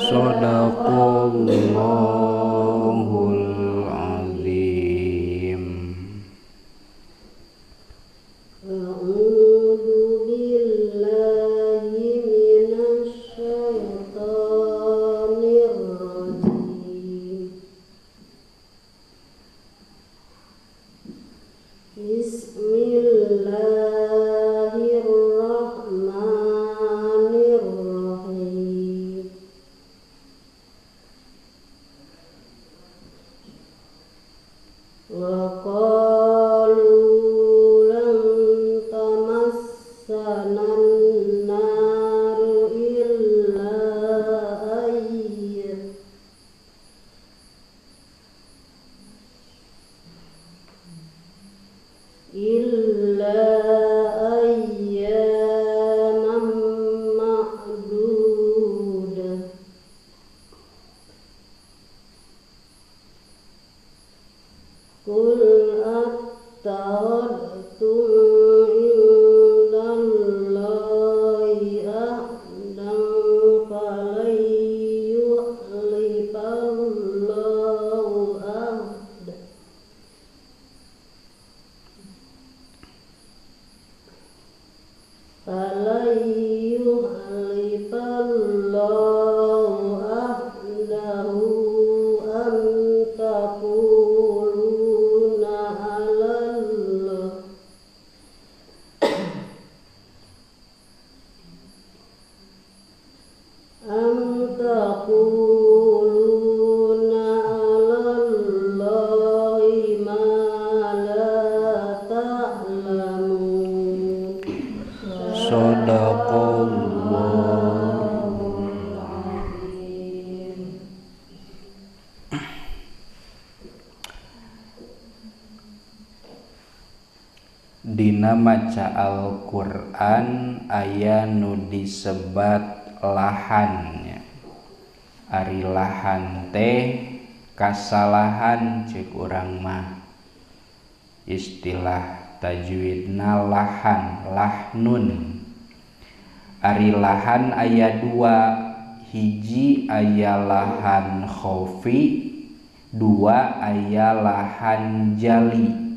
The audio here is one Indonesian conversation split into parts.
Shadaqallahul azim. Dina maca Al-Qur'an aya nu disebat lahannya. Ari lahan teh kasalahan ceuk urang mah. Istilah tajwidna lahan, lahnun. Ari lahan aya dua, hiji aya lahan khofi, dua aya lahan jali.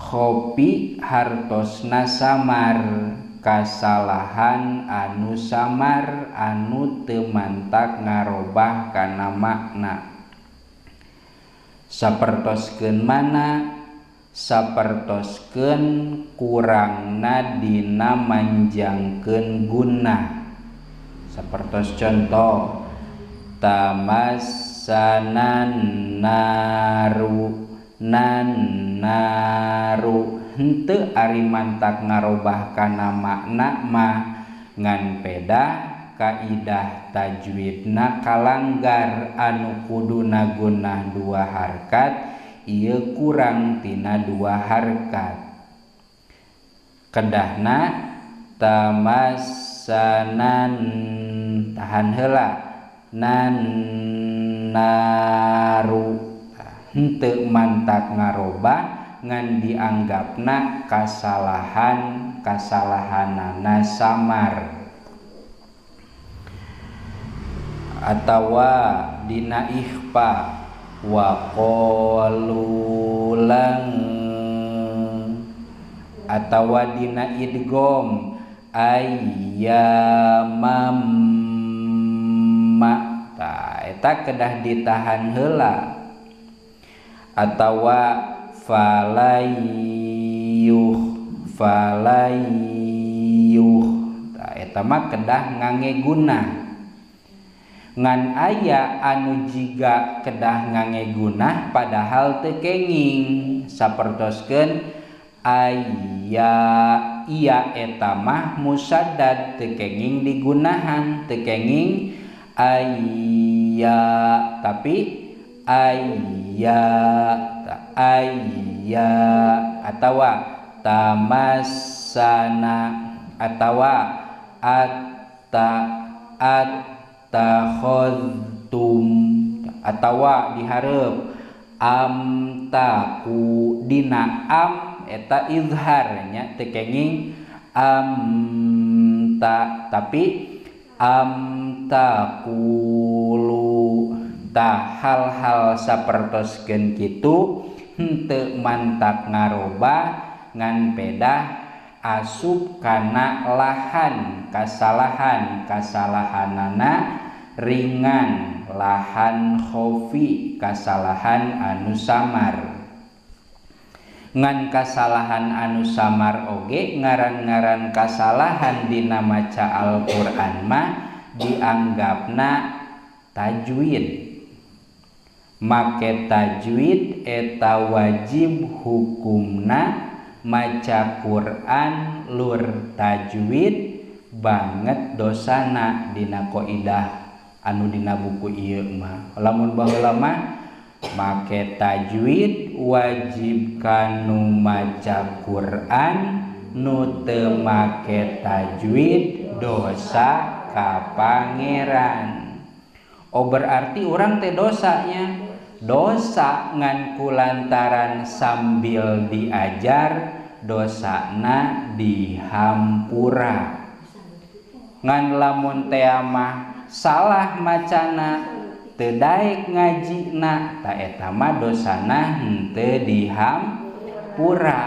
Khofi hartosna samar, kasalahan anu samar anu teu mantak ngarobah kana makna. Sapertoskeun mana? Sapertoskeun kurangna dina manjangkeun guna. Sapertos contoh tamassanan naru naru henteu ari mantak ngarobah kana makna mah ngan peda kaidah tajwidna kalanggar anu kuduna gunah dua harkat ieu kurang tina dua harkat. Kedahna tamassanan tahan heula nan naru henteu mantak ngarobah ngan dianggapna kasalahanana samar. Atawa dina ikhfa wa qalu lang, atawa dina idgham ayyamam ma, eta kedah ditahan heula. Atawa falayuh eta mah kedah ngangge gunah. Ngan aya anu jiga kedah ngangge gunah padahal teu kenging. Sapertoskeun aya iya eta mah musaddad teu kenging digunahan, teu kenging aya tapi aya atawa tamassana atawa attakhadtum atawa dihareup amtaku dina am eta izharnya teu kenging tapi taqulu hal-hal sapertoskeun kitu henteu mantak ngarobah ngan pedah asup kana lahan kasalahanana ringan lahan khofi kasalahan anu samar ngan kasalahan anu samar oge ngaran-ngaran kasalahan dina maca Al-Qur'an mah dianggapna tajwid. Make tajwid eta wajib hukumna maca Qur'an lur tajwid banget dosana dina qaidah anu dina buku ieu mah. Lamun baheula mah make tajwid wajib kanu maca Qur'an, nu teu make tajwid dosa ka pangeran. Oh berarti orang teh dosanya dosa ngan kulantaran sambil diajar dosana dihampura. Ngan lamun teh mah salah macana teu daek ngajina ta eta mah dosana henteu dihampura.